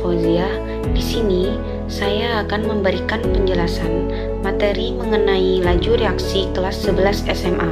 Fauzia. Di sini saya akan memberikan penjelasan materi mengenai laju reaksi kelas 11 SMA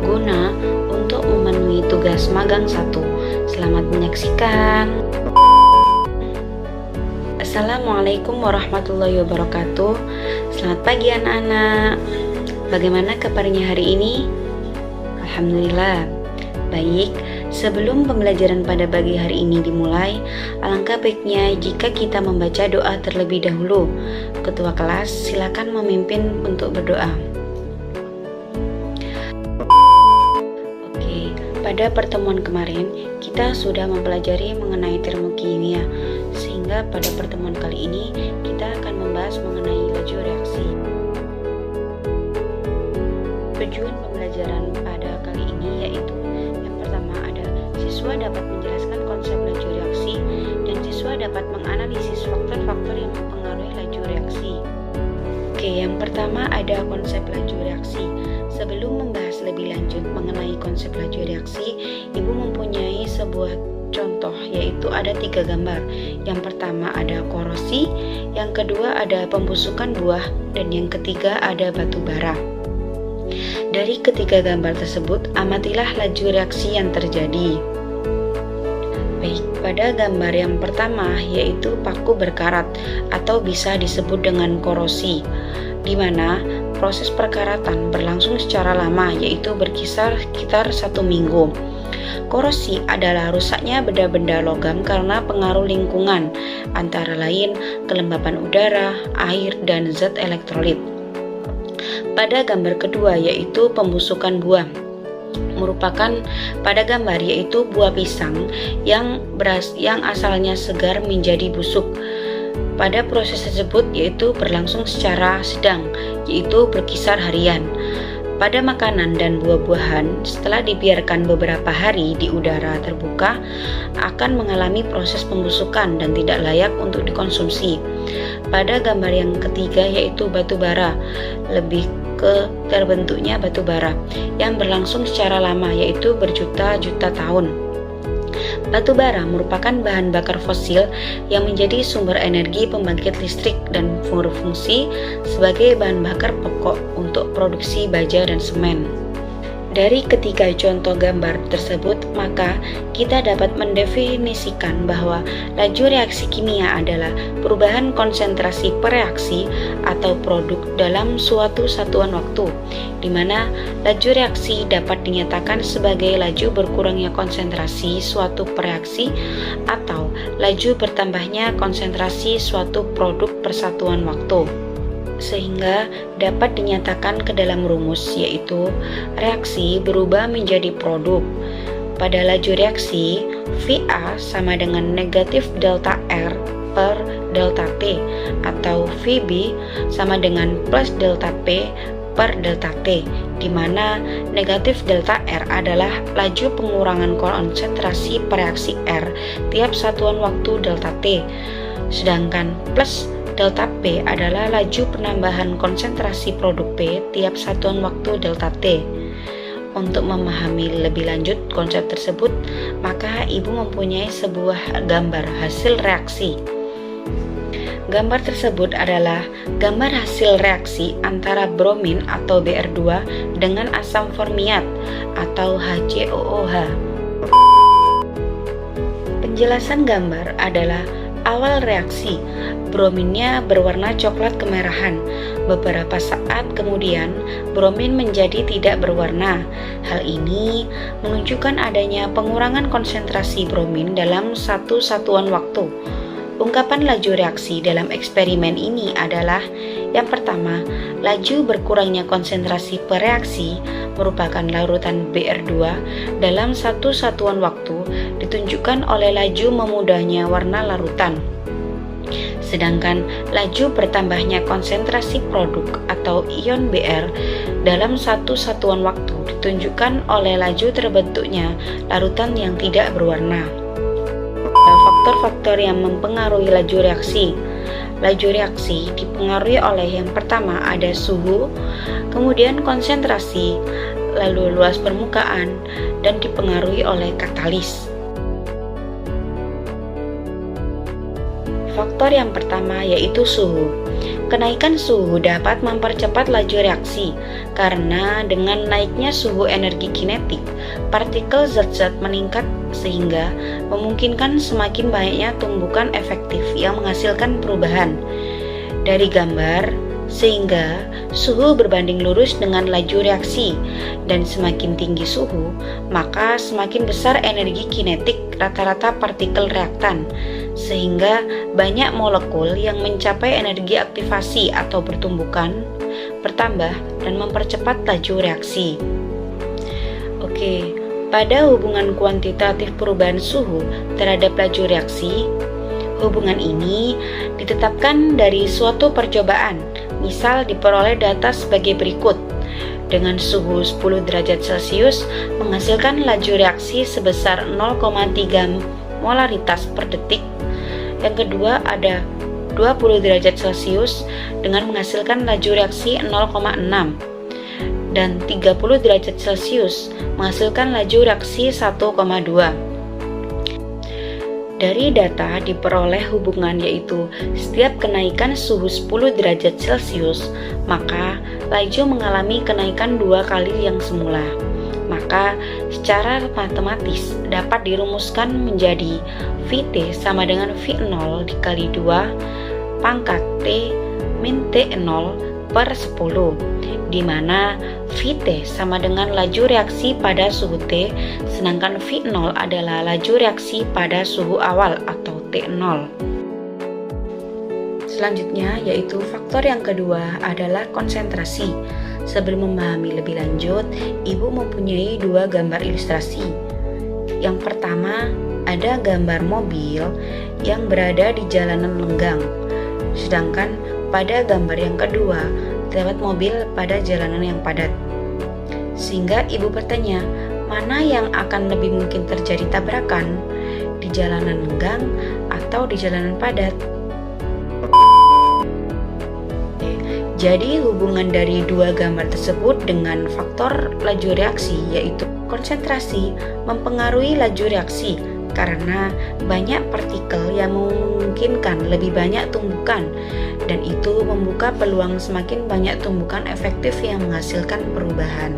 guna untuk memenuhi tugas magang 1. Selamat menyaksikan. Assalamualaikum warahmatullahi wabarakatuh. Selamat pagi anak-anak. Bagaimana kabarnya hari ini? Alhamdulillah baik. Sebelum pembelajaran pada pagi hari ini dimulai, alangkah baiknya jika kita membaca doa terlebih dahulu. Ketua kelas silakan memimpin untuk berdoa. Oke, pada pertemuan kemarin kita sudah mempelajari mengenai termokimia, sehingga pada pertemuan kali ini kita akan membahas mengenai laju reaksi. Tujuan pembelajaran pada kali ini yaitu yang pertama ada siswa dapat menjelaskan konsep laju reaksi dan siswa dapat menganalisis faktor-faktor yang mempengaruhi laju reaksi. Oke, yang pertama ada konsep laju reaksi. Sebelum membahas lebih lanjut mengenai konsep laju reaksi, Ibu mempunyai sebuah contoh, yaitu ada 3 gambar. Yang pertama ada korosi, yang kedua ada pembusukan buah, dan yang ketiga ada batu bara. Dari ketiga gambar tersebut, amatilah laju reaksi yang terjadi. Baik, pada gambar yang pertama yaitu paku berkarat atau bisa disebut dengan korosi, di mana proses perkaratan berlangsung secara lama, yaitu berkisar sekitar 1 minggu. Korosi adalah rusaknya benda-benda logam karena pengaruh lingkungan, antara lain kelembapan udara, air, dan zat elektrolit. Pada gambar kedua yaitu pembusukan buah, merupakan pada gambar yaitu buah pisang yang asalnya segar menjadi busuk. Pada proses tersebut yaitu berlangsung secara sedang, yaitu berkisar harian. Pada makanan dan buah-buahan, setelah dibiarkan beberapa hari di udara terbuka, akan mengalami proses pembusukan dan tidak layak untuk dikonsumsi. Pada gambar yang ketiga yaitu batu bara, lebih ke terbentuknya batu bara yang berlangsung secara lama, yaitu berjuta-juta tahun. Batu bara merupakan bahan bakar fosil yang menjadi sumber energi pembangkit listrik dan berfungsi sebagai bahan bakar pokok untuk produksi baja dan semen. Dari ketiga contoh gambar tersebut, maka kita dapat mendefinisikan bahwa laju reaksi kimia adalah perubahan konsentrasi per reaksi atau produk dalam suatu satuan waktu, di mana laju reaksi dapat dinyatakan sebagai laju berkurangnya konsentrasi suatu reaksi atau laju bertambahnya konsentrasi suatu produk per satuan waktu, sehingga dapat dinyatakan ke dalam rumus, yaitu reaksi berubah menjadi produk. Pada laju reaksi, VA sama dengan negatif delta R per delta T, atau VB sama dengan plus delta P per delta T, di mana negatif delta R adalah laju pengurangan konsentrasi per reaksi R tiap satuan waktu delta T, sedangkan plus delta P adalah laju penambahan konsentrasi produk P tiap satuan waktu delta T. Untuk memahami lebih lanjut konsep tersebut, maka Ibu mempunyai sebuah gambar hasil reaksi. Gambar tersebut adalah gambar hasil reaksi antara bromin atau Br2 dengan asam formiat atau HCOOH. Penjelasan gambar adalah awal reaksi, brominnya berwarna coklat kemerahan. Beberapa saat kemudian, bromin menjadi tidak berwarna. Hal ini menunjukkan adanya pengurangan konsentrasi bromin dalam satu satuan waktu. Ungkapan laju reaksi dalam eksperimen ini adalah: yang pertama, laju berkurangnya konsentrasi per reaksi merupakan larutan Br2 dalam satu satuan waktu ditunjukkan oleh laju memudahnya warna larutan. Sedangkan laju bertambahnya konsentrasi produk atau ion Br dalam satu satuan waktu ditunjukkan oleh laju terbentuknya larutan yang tidak berwarna. Faktor-faktor yang mempengaruhi laju reaksi. Laju reaksi dipengaruhi oleh yang pertama ada suhu, kemudian konsentrasi, lalu luas permukaan, dan dipengaruhi oleh katalis. faktor yang pertama yaitu suhu. Kenaikan suhu dapat mempercepat laju reaksi karena dengan naiknya suhu energi kinetik, partikel zat-zat meningkat sehingga memungkinkan semakin banyaknya tumbukan efektif yang menghasilkan perubahan. Dari gambar, sehingga suhu berbanding lurus dengan laju reaksi, dan semakin tinggi suhu, maka semakin besar energi kinetik rata-rata partikel reaktan, sehingga banyak molekul yang mencapai energi aktivasi atau pertumbukan bertambah dan mempercepat laju reaksi. Oke, pada hubungan kuantitatif perubahan suhu terhadap laju reaksi, hubungan ini ditetapkan dari suatu percobaan. Misal diperoleh data sebagai berikut. Dengan suhu 10 derajat Celcius menghasilkan laju reaksi sebesar 0,3 molaritas per detik. Yang kedua ada 20 derajat Celcius dengan menghasilkan laju reaksi 0,6. Dan 30 derajat Celcius menghasilkan laju reaksi 1,2. Dari data diperoleh hubungan yaitu setiap kenaikan suhu 10 derajat Celcius, maka laju mengalami kenaikan 2 kali yang semula. Maka secara matematis dapat dirumuskan menjadi Vt sama dengan V0 dikali 2 pangkat T min T0 per 10, di mana Vt sama dengan laju reaksi pada suhu T, sedangkan V0 adalah laju reaksi pada suhu awal atau T0. Selanjutnya yaitu faktor yang kedua adalah konsentrasi. Sebelum memahami lebih lanjut, Ibu mempunyai 2 gambar ilustrasi. Yang pertama ada gambar mobil yang berada di jalanan lenggang, sedangkan pada gambar yang kedua terdapat mobil pada jalanan yang padat. Sehingga ibu bertanya, mana yang akan lebih mungkin terjadi tabrakan, di jalanan lenggang atau di jalanan padat? Jadi hubungan dari 2 gambar tersebut dengan faktor laju reaksi yaitu konsentrasi mempengaruhi laju reaksi karena banyak partikel yang memungkinkan lebih banyak tumbukan, dan itu membuka peluang semakin banyak tumbukan efektif yang menghasilkan perubahan.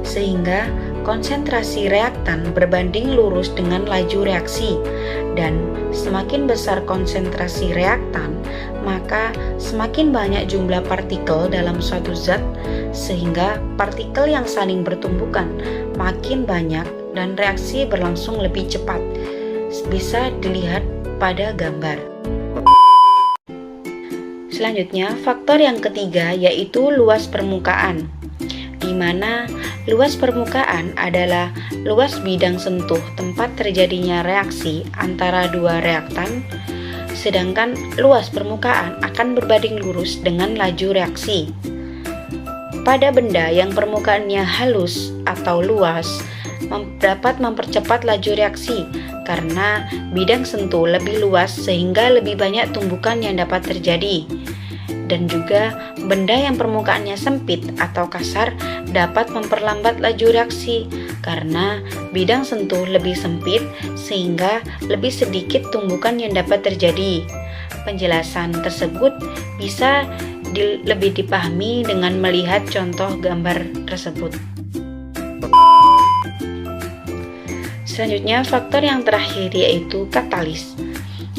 Sehingga konsentrasi reaktan berbanding lurus dengan laju reaksi, dan semakin besar konsentrasi reaktan, maka semakin banyak jumlah partikel dalam suatu zat, sehingga partikel yang saling bertumbukan makin banyak dan reaksi berlangsung lebih cepat. Bisa dilihat pada gambar. Selanjutnya, faktor yang ketiga yaitu luas permukaan, di mana luas permukaan adalah luas bidang sentuh tempat terjadinya reaksi antara 2 reaktan, sedangkan luas permukaan akan berbanding lurus dengan laju reaksi. Pada benda yang permukaannya halus atau luas, dapat mempercepat laju reaksi karena bidang sentuh lebih luas sehingga lebih banyak tumbukan yang dapat terjadi. Dan juga benda yang permukaannya sempit atau kasar dapat memperlambat laju reaksi karena bidang sentuh lebih sempit sehingga lebih sedikit tumbukan yang dapat terjadi. Penjelasan tersebut bisa lebih dipahami dengan melihat contoh gambar tersebut. Selanjutnya, faktor yang terakhir yaitu katalis.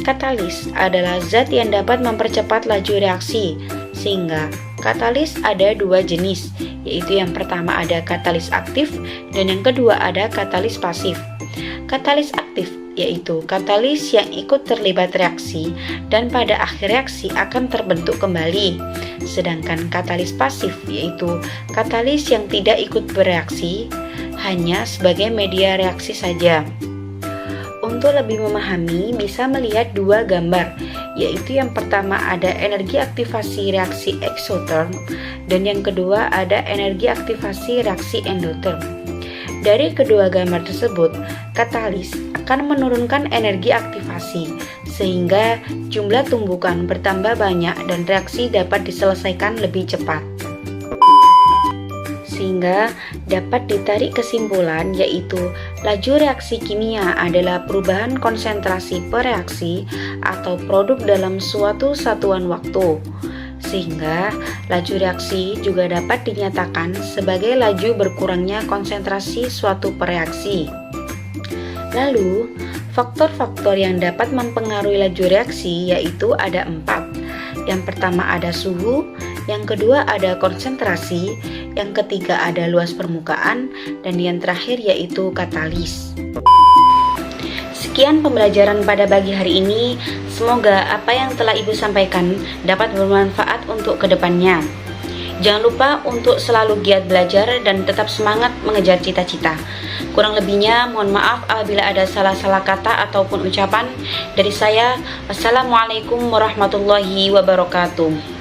Katalis adalah zat yang dapat mempercepat laju reaksi, sehingga katalis ada 2 jenis, yaitu yang pertama ada katalis aktif dan yang kedua ada katalis pasif. Katalis aktif yaitu katalis yang ikut terlibat reaksi dan pada akhir reaksi akan terbentuk kembali. Sedangkan katalis pasif yaitu katalis yang tidak ikut bereaksi, hanya sebagai media reaksi saja. Untuk lebih memahami, bisa melihat 2 gambar, yaitu yang pertama ada energi aktivasi reaksi eksoterm dan yang kedua ada energi aktivasi reaksi endoterm. Dari kedua gambar tersebut, katalis akan menurunkan energi aktivasi sehingga jumlah tumbukan bertambah banyak dan reaksi dapat diselesaikan lebih cepat. Sehingga dapat ditarik kesimpulan yaitu Laju reaksi kimia adalah perubahan konsentrasi per reaksi atau produk dalam suatu satuan waktu. Sehingga laju reaksi juga dapat dinyatakan sebagai laju berkurangnya konsentrasi suatu per reaksi. Lalu, faktor-faktor yang dapat mempengaruhi laju reaksi yaitu ada 4. Yang pertama ada suhu, yang kedua ada konsentrasi, yang ketiga ada luas permukaan, dan yang terakhir yaitu katalis. Sekian pembelajaran pada pagi hari ini. Semoga apa yang telah Ibu sampaikan dapat bermanfaat untuk kedepannya. Jangan lupa untuk selalu giat belajar dan tetap semangat mengejar cita-cita. Kurang lebihnya mohon maaf apabila ada salah-salah kata ataupun ucapan dari saya. Wassalamualaikum warahmatullahi wabarakatuh.